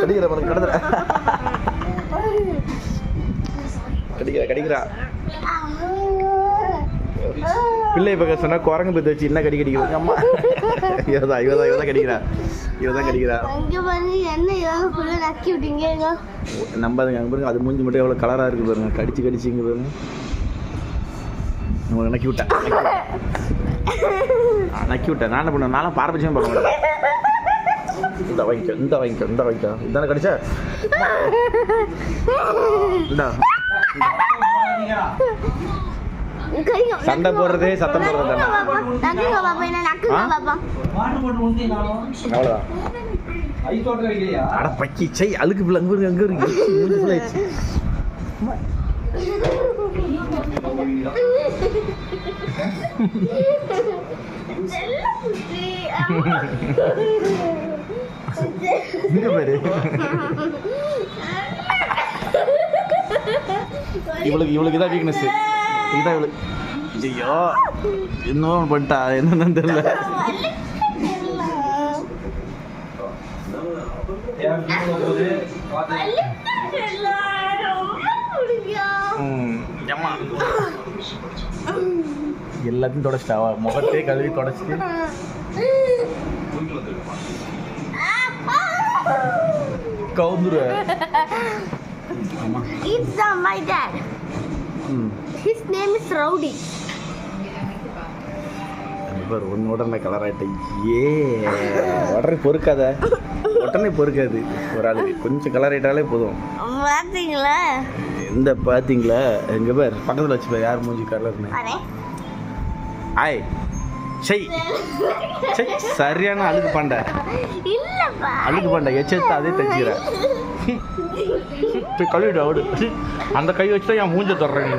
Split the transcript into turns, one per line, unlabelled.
கடிக்கிற பாருங்க கடத்துற கடிக்கிறா பிள்ளை பக்கம் சொன்னா குரங்கு பத்தி வச்சு என்ன கடிக்கிறாங்க அம்மா. இவதான் கடிக்கிறா நம்பாதுங்க. அங்கே பாருங்க அது மூஞ்சி மட்டும் எவ்வளோ கலராக இருக்கு பாருங்க. கடிச்சிங்க பாருங்க. உங்களுக்கு நக்கி விட்டேன் நான் என்ன பண்ணுவேன், நானும் பாரபட்சம் பார்க்க மாட்டேன். இந்த வாங்கிக்கோ இதானே கடிச்சா சண்டை போடுறதே சத்தம் போடுறது அவ்வளோதான். அட பக்கி சை அழுக்கு பிள்ளை அங்கே இருக்கு மூஞ்சி ஃபுல்லாயிடுச்சு. இங்க பாரு இவளுக்கு இதான் வீக்னஸ். இதுதான் இவளுக்கு. ஐயோ இன்னும் பண்ணிட்டா என்னன்னு தெரியல. எல்லாத்தையும் தொடச்சிட்டா முகத்தையே கழுவி தொடச்சிட்டு கவுந்துரு.
It's my dad. His name is Rowdy.
உடனே கலர் ஆகிட்டேன். உடனே பொறுக்காது ஒரு ஆளுக்கு. கொஞ்சம் கலர் ஆகிட்டாலே போதும். பார்த்தீங்களா எங்க பேர் பக்கத்தில் வச்சு பேர் யார் மூஞ்சி கலர்னு. ஆய் சை சரியான அழுக்கு பாண்டா எச்சத்தை அதே தச்சுக்கிறேன். கழுவிடு அவடு அந்த கை வச்சுதான் என் மூஞ்ச தொடறேன்.